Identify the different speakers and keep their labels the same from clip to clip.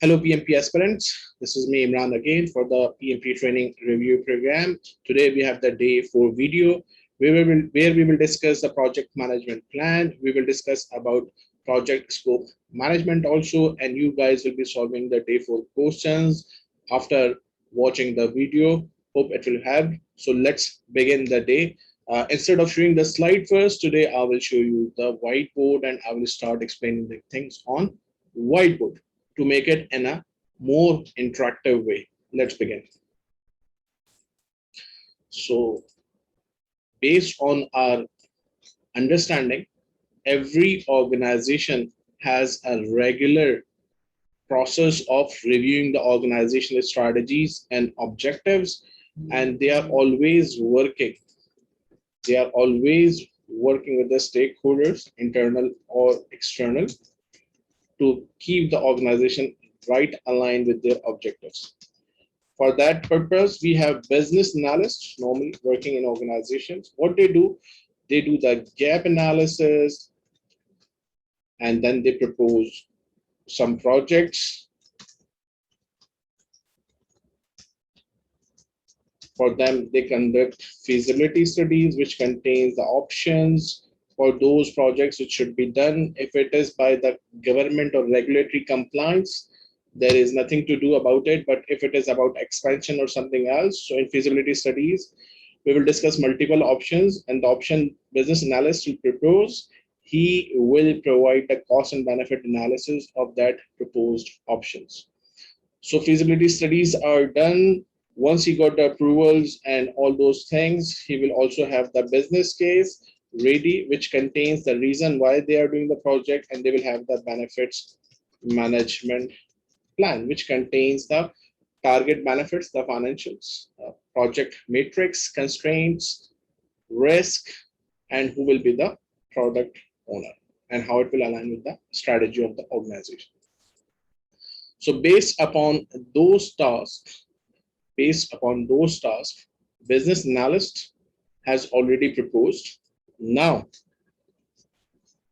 Speaker 1: Hello, PMP aspirants. This is me, Imran, again for the PMP training review program. Today we have the day 4 video where we will discuss the project management plan. We will discuss about project scope management also, and you guys will be solving the day 4 questions after watching the video. Hope it will help. So let's begin the day. Instead of showing the slide first, today I will show you the whiteboard and I will start explaining the things on whiteboard to make it in a more interactive way. Let's begin. So, based on our understanding, every organization has a regular process of reviewing the organizational strategies and objectives, and they are always working. They are always working with the stakeholders, internal or external, to keep the organization right aligned with their objectives. For that purpose, we have business analysts normally working in organizations. What they do the gap analysis and then they propose some projects. For them, they conduct feasibility studies, which contains the options for those projects which should be done. If it is by the government or regulatory compliance, there is nothing to do about it. But if it is about expansion or something else, so in feasibility studies, we will discuss multiple options, and the option business analyst will propose. He will provide the cost and benefit analysis of that proposed options. So feasibility studies are done. Once he got the approvals and all those things, he will also have the business case ready, which contains the reason why they are doing the project, and they will have the benefits management plan, which contains the target benefits, the financials, project matrix, constraints, risk, and who will be the product owner, and how it will align with the strategy of the organization. So based upon those tasks, business analyst has already proposed. Now,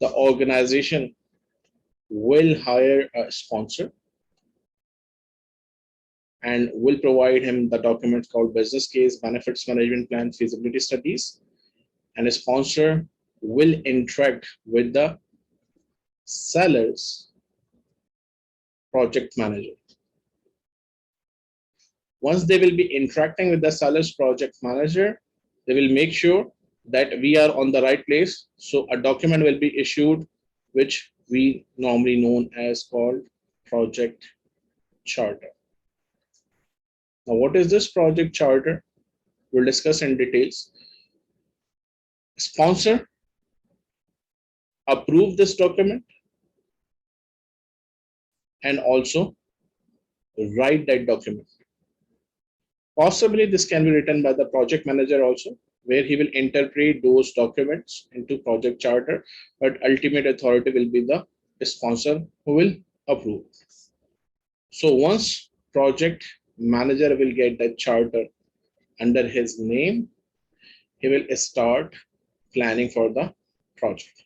Speaker 1: the organization will hire a sponsor and will provide him the documents called business case, benefits management plan, feasibility studies, and a sponsor will interact with the seller's project manager. Once they will be interacting with the seller's project manager, they will make sure that we are on the right place. So a document will be issued, which we normally known as called project charter. Now, what is this project charter? We'll discuss in details. Sponsor approve this document and also write that document. Possibly this can be written by the project manager also, where he will interpret those documents into project charter, but ultimate authority will be the sponsor who will approve. So once project manager will get the charter under his name, he will start planning for the project.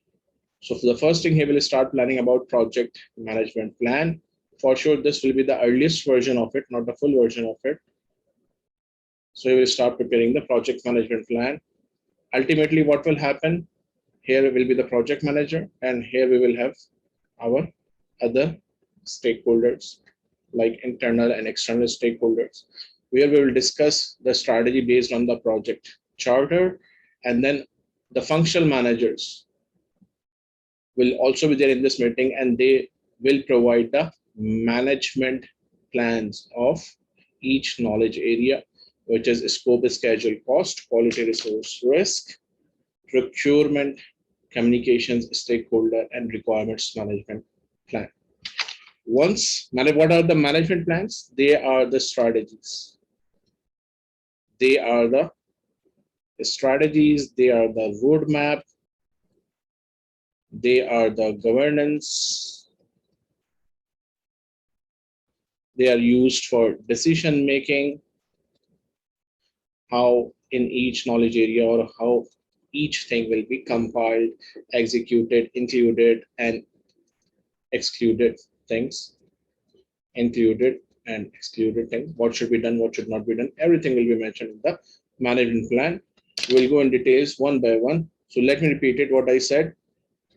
Speaker 1: So for the first thing, he will start planning about project management plan. For sure, this will be the earliest version of it, not the full version of it. So he will start preparing the project management plan. Ultimately, what will happen? Here will be the project manager, and here we will have our other stakeholders, like internal and external stakeholders, where we will discuss the strategy based on the project charter, and then the functional managers will also be there in this meeting, and they will provide the management plans of each knowledge area, which is scope, schedule, cost, quality, resource, risk, procurement, communications, stakeholder, and requirements management plan. What are the management plans? They are the strategies. They are the strategies, they are the roadmap, they are the governance, they are used for decision making, how in each knowledge area or how each thing will be compiled, executed, included, and excluded things. included and excluded things, what should be done, what should not be done. Everything will be mentioned in the management plan. We'll go in details one by one. So let me repeat it what I said.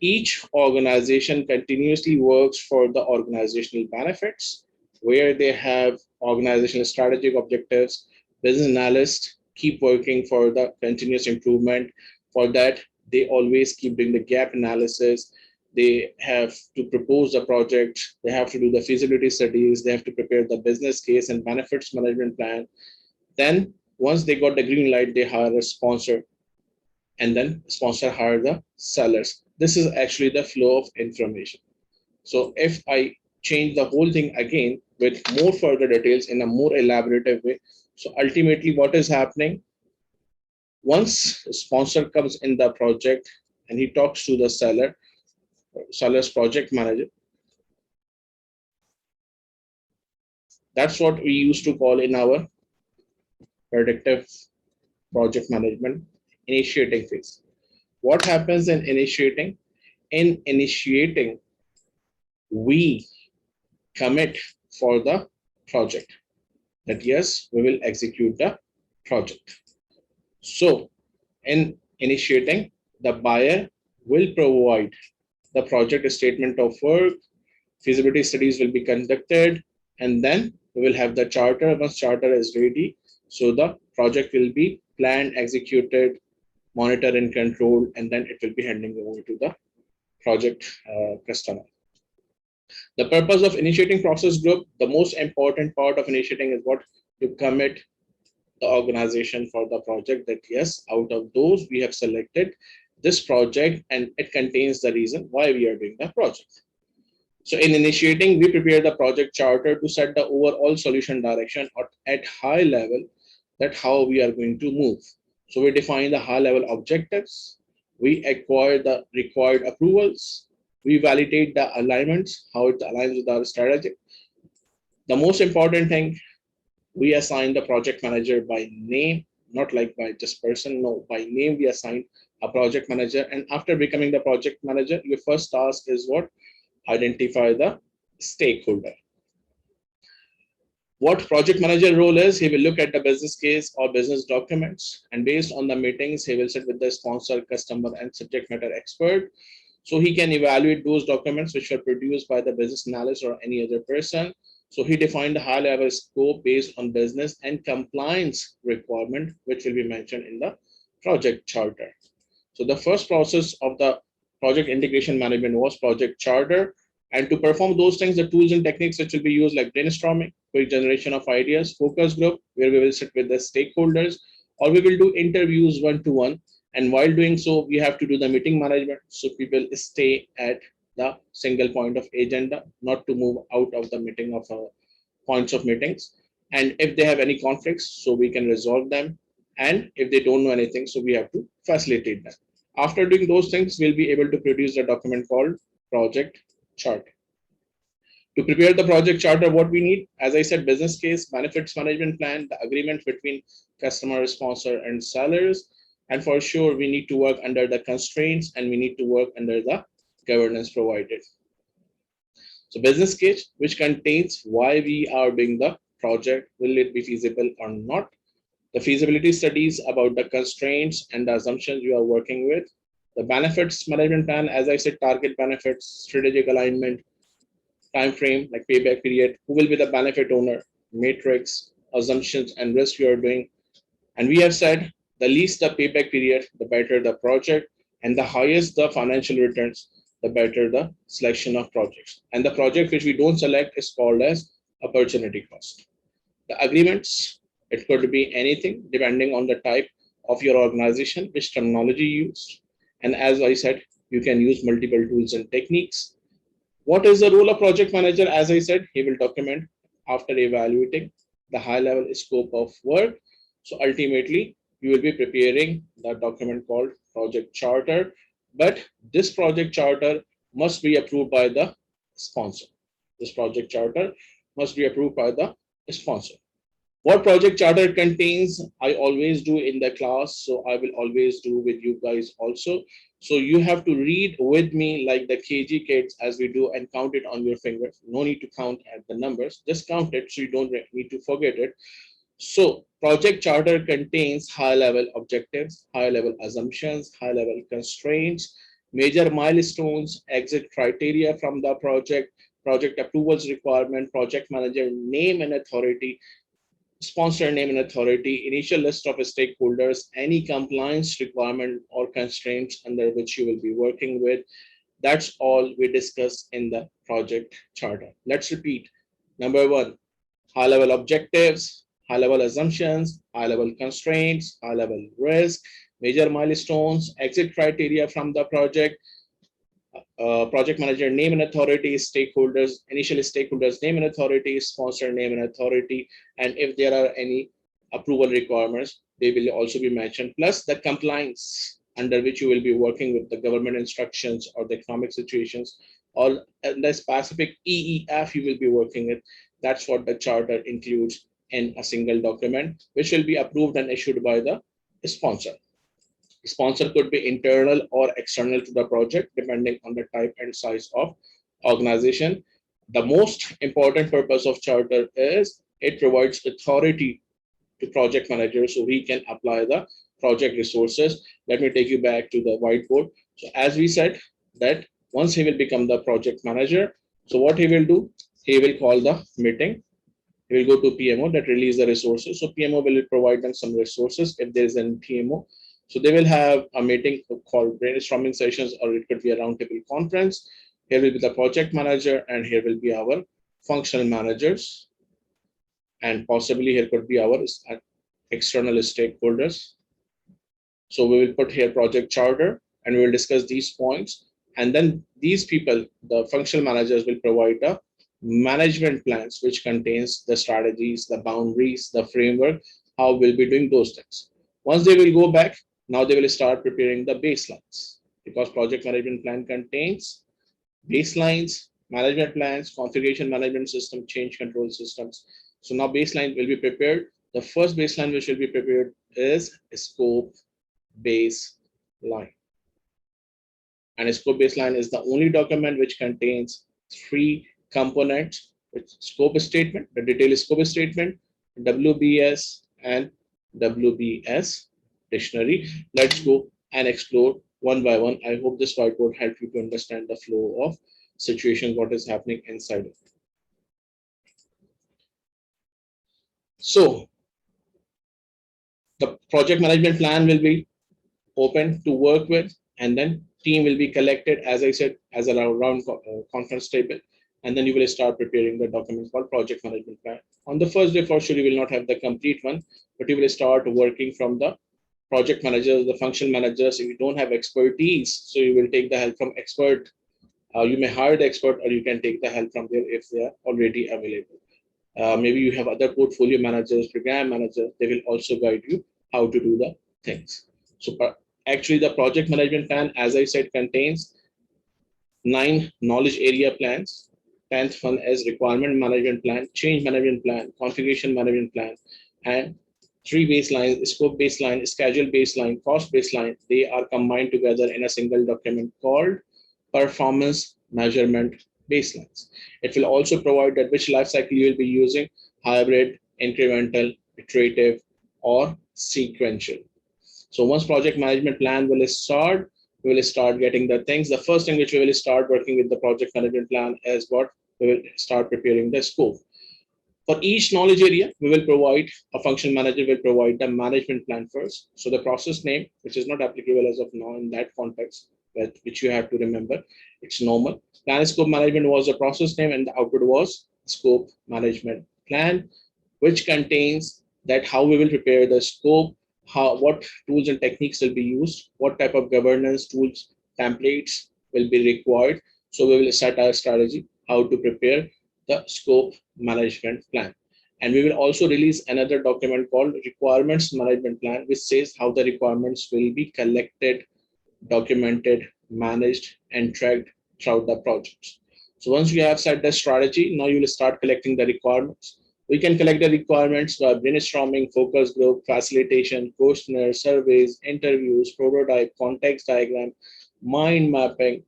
Speaker 1: Each organization continuously works for the organizational benefits, where they have organizational strategic objectives. Business analysts keep working for the continuous improvement. For that, they always keep doing the gap analysis. They have to propose the project, they have to do the feasibility studies, they have to prepare the business case and benefits management plan. Then once they got the green light, they hire a sponsor, and then sponsor hire the sellers. This is actually the flow of information. So if I change the whole thing again with more further details in a more elaborative way, so ultimately what is happening, once a sponsor comes in the project and he talks to the seller's project manager, that's what we used to call in our predictive project management initiating phase. What happens in initiating? In initiating, we commit for the project that yes, we will execute the project. So in initiating, the buyer will provide the project statement of work, feasibility studies will be conducted, and then we will have the charter. Once charter is ready, so the project will be planned, executed, monitored and controlled, and then it will be handing over to the project customer. The purpose of initiating process group, the most important part of initiating is what? To commit the organization for the project that yes, out of those we have selected this project and it contains the reason why we are doing the project. So in initiating, we prepare the project charter to set the overall solution direction at high level, that how we are going to move. So we define the high level objectives, we acquire the required approvals, we validate the alignments, how it aligns with our strategy. The most important thing, we assign the project manager by name, not like by just person, no, by name we assign a project manager. And after becoming the project manager, your first task is what? Identify the stakeholder. What project manager role is, he will look at the business case or business documents, and based on the meetings, he will sit with the sponsor, customer, and subject matter expert. So he can evaluate those documents which were produced by the business analyst or any other person. So he defined a high level scope based on business and compliance requirement, which will be mentioned in the project charter. So the first process of the project integration management was project charter. And to perform those things, the tools and techniques which will be used like brainstorming, quick generation of ideas, focus group, where we will sit with the stakeholders, or we will do interviews one-to-one. And while doing so, we have to do the meeting management. So people stay at the single point of agenda, not to move out of the meeting of points of meetings. And if they have any conflicts, so we can resolve them. And if they don't know anything, so we have to facilitate them. After doing those things, we'll be able to produce a document called project chart. To prepare the project charter, what we need, as I said, business case, benefits management plan, the agreement between customer, sponsor, and sellers. And for sure, we need to work under the constraints and we need to work under the governance provided. So business case, which contains why we are doing the project, will it be feasible or not? The feasibility studies about the constraints and the assumptions you are working with. The benefits management plan, as I said, target benefits, strategic alignment, time frame, like payback period, who will be the benefit owner, matrix, assumptions, and risk you are doing. And we have said the least the payback period, the better the project, and the highest the financial returns, the better the selection of projects. And the project which we don't select is called as opportunity cost. The agreements, it could be anything depending on the type of your organization, which terminology used. And as I said, you can use multiple tools and techniques. What is the role of project manager? As I said, he will document after evaluating the high level scope of work. So ultimately, you will be preparing the document called project charter, but this project charter must be approved by the sponsor. This project charter must be approved by the sponsor. What project charter contains, I always do in the class, so I will always do with you guys also. So you have to read with me like the KG kids as we do and count it on your fingers. No need to count at the numbers, just count it so you don't need to forget it. So project charter contains high-level objectives, high-level assumptions, high-level constraints, major milestones, exit criteria from the project, project approvals requirement, project manager name and authority, sponsor name and authority, initial list of stakeholders, any compliance requirement or constraints under which you will be working with. That's all we discuss in the project charter. Let's repeat. Number one, high-level objectives, high-level assumptions, high-level constraints, high-level risk, major milestones, exit criteria from the project, project manager name and authority, stakeholders, initial stakeholders name and authority, sponsor name and authority, and if there are any approval requirements, they will also be mentioned, plus the compliance under which you will be working with the government instructions or the economic situations, or the specific EEF you will be working with. That's what the charter includes in a single document, which will be approved and issued by the sponsor. Sponsor could be internal or external to the project, depending on the type and size of organization. The most important purpose of charter is it provides authority to project managers so he can apply the project resources. Let me take you back to the whiteboard. So as we said that once he will become the project manager, so what he will do, he will call the meeting. He will go to PMO that release the resources. So PMO will provide them some resources if there is an PMO. So they will have a meeting called brainstorming sessions, or it could be a roundtable conference. Here will be the project manager, and here will be our functional managers, and possibly here could be our external stakeholders. So we will put here project charter, and we will discuss these points. And then these people, the functional managers, will provide the management plans, which contains the strategies, the boundaries, the framework, how we'll be doing those things. Once they will go back, now they will start preparing the baselines, because project management plan contains baselines, management plans, configuration management system, change control systems. So now baseline will be prepared. The first baseline which will be prepared is scope baseline. And a scope baseline is the only document which contains three components: scope statement, the detailed scope statement, WBS, and WBS dictionary. Let's go and explore one by one. I hope this whiteboard helped you to understand the flow of situations, what is happening inside of it. So the project management plan will be open to work with, and then team will be collected, as I said, as a round conference table, and then you will start preparing the document called project management plan. On the first day, for sure, you will not have the complete one, but you will start working from the project managers, the function managers. If you don't have expertise, so you will take the help from expert. You may hire the expert, or you can take the help from there if they are already available. Maybe you have other portfolio managers, program managers. They will also guide you how to do the things. So actually, the project management plan, as I said, contains 9 knowledge area plans. 10th one is requirement management plan, change management plan, configuration management plan, and 3 baselines: scope baseline, schedule baseline, cost baseline. They are combined together in a single document called performance measurement baselines. It will also provide that which life cycle you will be using: hybrid, incremental, iterative, or sequential. So once project management plan will start, we will start getting the things. The first thing which we will start working with the project management plan is what we will start preparing the scope. For each knowledge area, we will provide a function manager will provide the management plan first. So the process name, which is not applicable as of now in that context, but which you have to remember, it's normal. Plan scope management was the process name, and the output was scope management plan, which contains that how we will prepare the scope, what tools and techniques will be used, what type of governance tools, templates will be required. So we will set our strategy, how to prepare the scope management plan. And we will also release another document called requirements management plan, which says how the requirements will be collected, documented, managed, and tracked throughout the projects. So once you have set the strategy, now you will start collecting the requirements. We can collect the requirements by brainstorming, focus group, facilitation, questionnaire, surveys, interviews, prototype, context diagram, mind mapping.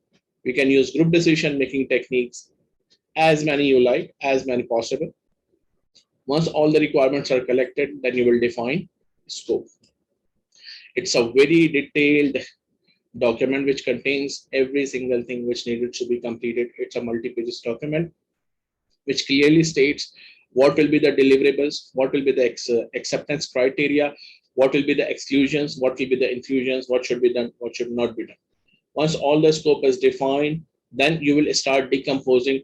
Speaker 1: We can use group decision making techniques, as many you like, as many possible. Once all the requirements are collected, then you will define scope. It's a very detailed document which contains every single thing which needed to be completed. It's a multi-pages document which clearly states what will be the deliverables, what will be the acceptance criteria, what will be the exclusions, what will be the inclusions, what should be done, what should not be done. Once all the scope is defined, then you will start decomposing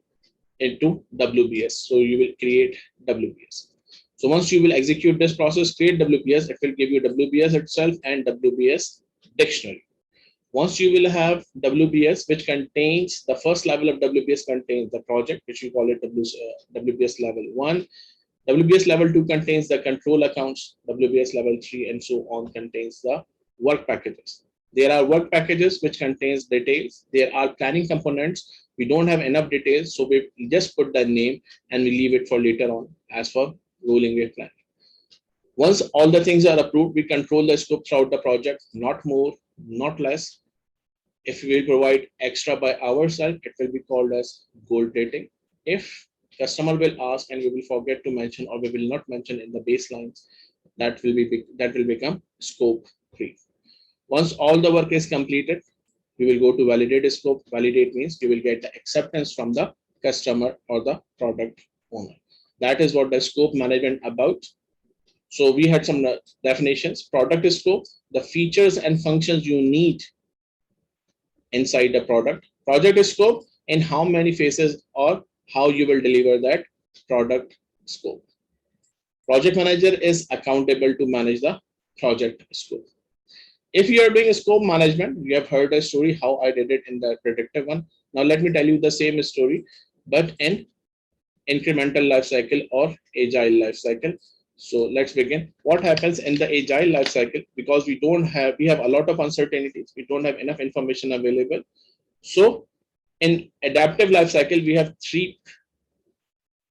Speaker 1: into WBS. So you will create WBS. So once you will execute this process, create WBS, it will give you WBS itself and WBS dictionary. Once you will have WBS, which contains the first level of WBS contains the project, which we call it WBS level 1. WBS level 2 contains the control accounts. WBS level 3 and so on contains the work packages. There are work packages which contains details. There are planning components. We don't have enough details, so we just put the name and we leave it for later on as for rolling wave plan. Once all the things are approved, we control the scope throughout the project, not more, not less. If we will provide extra by ourselves, it will be called as gold rating. If customer will ask and we will forget to mention or we will not mention in the baselines, that will become scope 3. Once all the work is completed, we will go to validate scope. Validate means you will get the acceptance from the customer or the product owner. That is what the scope management about. So we had some definitions. Product scope, the features and functions you need inside the product. Project scope, and how many phases or how you will deliver that product scope. Project manager is accountable to manage the project scope. If you are doing a scope management, you have heard a story how I did it in the predictive one. Now let me tell you the same story, but in incremental life cycle or agile life cycle. So let's begin. What happens in the agile life cycle? Because we have a lot of uncertainties. We don't have enough information available. So in adaptive life cycle, we have 3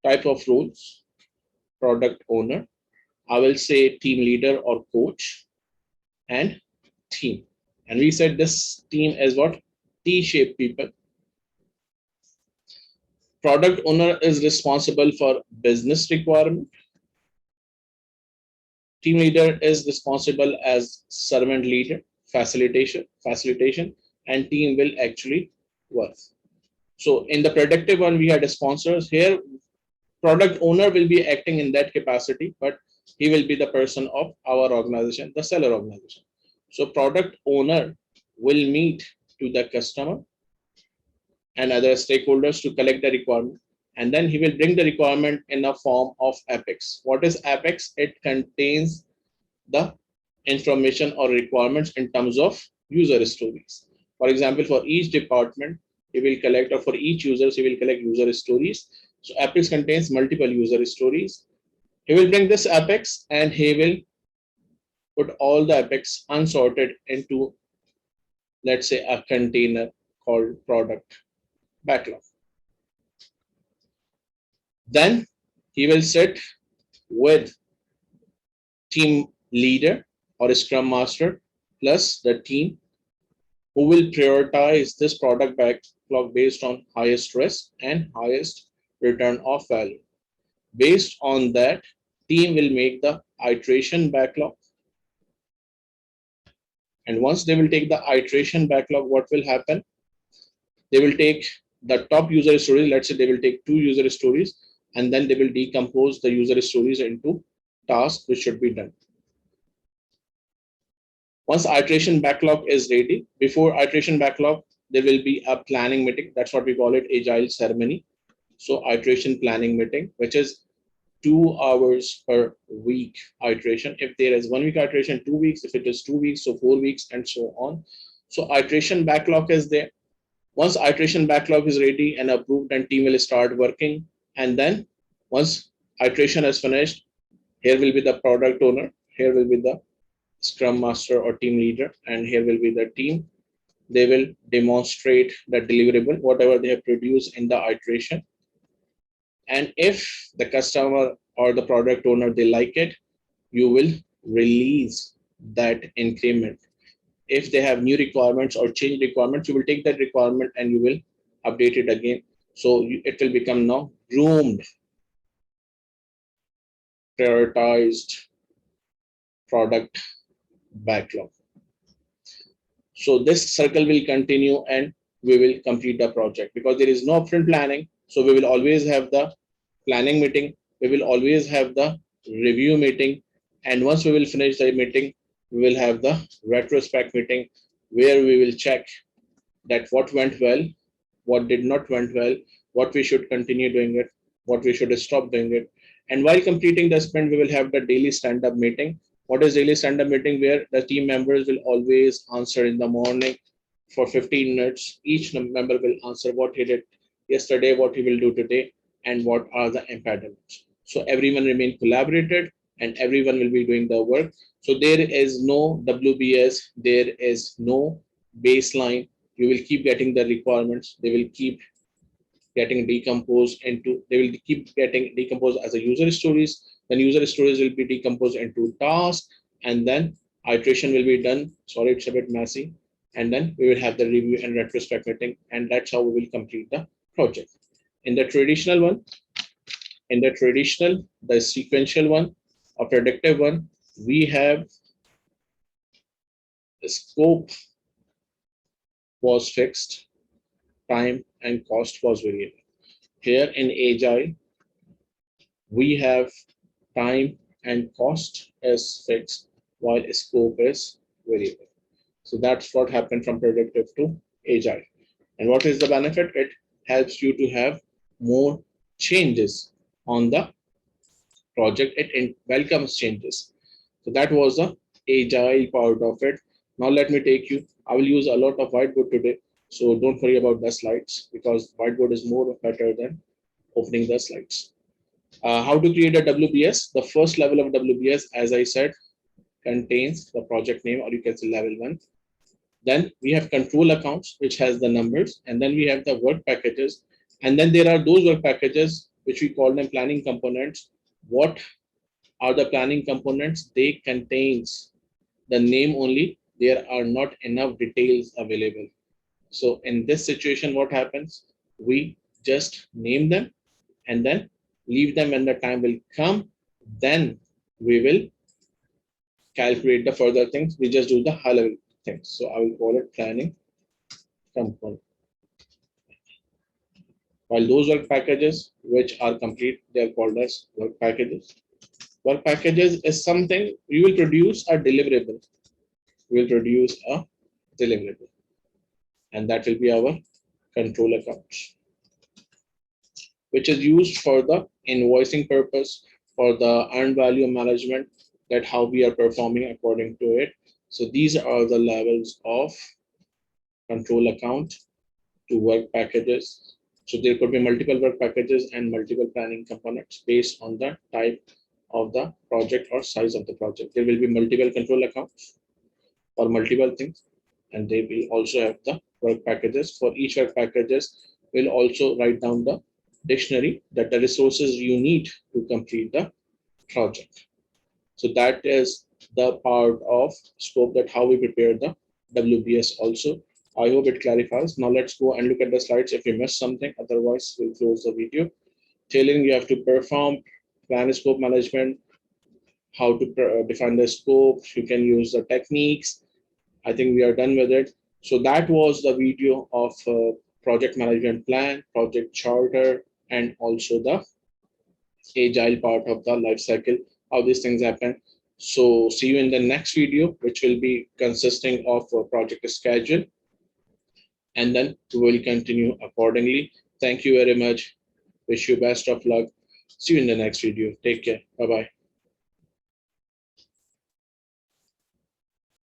Speaker 1: type of roles: product owner, I will say team leader or coach, and team. And we said this team is what? T-shaped people. Product owner is responsible for business requirement. Team leader is responsible as servant leader, facilitation, and team will actually work. So in the predictive one, we had sponsors. Here, product owner will be acting in that capacity, but he will be the person of our organization, the seller organization. So product owner will meet to the customer and other stakeholders to collect the requirement. And then he will bring the requirement in a form of Apex. What is Apex? It contains the information or requirements in terms of user stories. For example, for each department, he will collect, or for each user, he will collect user stories. So Apex contains multiple user stories. He will bring this Apex and he will put all the Apex unsorted into, let's say, a container called product backlog. Then he will sit with team leader or scrum master plus the team who will prioritize this product backlog based on highest risk and highest return of value. Based on that, team will make the iteration backlog. And once they will take the iteration backlog, what will happen? They will take the top user stories. Let's say they will take 2 user stories, and then they will decompose the user stories into tasks which should be done. Once iteration backlog is ready, before iteration backlog, there will be a planning meeting. That's what we call it, agile ceremony. So iteration planning meeting, which is 2 hours per week iteration. If there is 1 week iteration, 2 weeks. If it is 2 weeks, so 4 weeks, and so on. So iteration backlog is there. Once iteration backlog is ready and approved, and team will start working. And then once iteration is finished, here will be the product owner, here will be the scrum master or team leader, and here will be the team. They will demonstrate the deliverable, whatever they have produced in the iteration. And if the customer or the product owner, they like it, you will release that increment. If they have new requirements or change requirements, you will take that requirement and you will update it again. So it will become now groomed, prioritized product backlog. So this circle will continue and we will complete the project because there is no upfront planning. So we will always have the planning meeting. We will always have the review meeting. And once we will finish the meeting, we will have the retrospect meeting where we will check that what went well, what did not went well, what we should continue doing it, what we should stop doing it. And while completing the sprint, we will have the daily stand-up meeting. What is daily stand-up meeting? Where the team members will always answer in the morning for 15 minutes. Each member will answer what he did yesterday, what he will do today, and what are the impediments. So everyone remain collaborated and everyone will be doing the work. So there is no WBS, there is no baseline. You will keep getting the requirements. They will keep getting decomposed into, they will keep getting decomposed as a user stories. Then user stories will be decomposed into tasks, and then iteration will be done. Sorry, it's a bit messy. And then we will have the review and retrospect meeting, and that's how we will complete the project. In the traditional one, the sequential one, or predictive one, we have the scope was fixed, time and cost was variable. Here in Agile, we have time and cost is fixed while scope is variable. So that's what happened from predictive to Agile. And what is the benefit? It helps you to have more changes on the project. It welcomes changes. So that was the Agile part of it. Now let me take you, I will use a lot of whiteboard today. So don't worry about the slides because whiteboard is more better than opening the slides. How to create a WBS? The first level of WBS, as I said, contains the project name, or you can say level 1. Then we have control accounts, which has the numbers, and then we have the work packages. And then there are those work packages, which we call them planning components. What are the planning components? They contains the name only. There are not enough details available. So in this situation, what happens? We just name them and then leave them when the time will come. Then we will calculate the further things. We just do the high level things. So I will call it planning component. While those work packages which are complete, they are called as work packages. Work packages is something you will produce a deliverable. We will produce a deliverable. And that will be our control accounts, which is used for the invoicing purpose, for the earned value management, that how we are performing according to it. So these are the levels of control account to work packages. So there could be multiple work packages and multiple planning components based on the type of the project or size of the project. There will be multiple control accounts for multiple things, and they will also have the work packages. For each work packages, we'll also write down the dictionary that the resources you need to complete the project. So that is the part of scope, that how we prepare the WBS also. I hope it clarifies. Now let's go and look at the slides if you missed something. Otherwise, we'll close the video. Tailoring, you have to perform plan scope management, how to define the scope. You can use the techniques. I think we are done with it. So that was the video of project management plan, project charter, and also the agile part of the life cycle, how these things happen. So see you in the next video, which will be consisting of a project schedule, and then we will continue accordingly. Thank you very much. Wish you best of luck. See you in the next video. Take care. Bye-bye.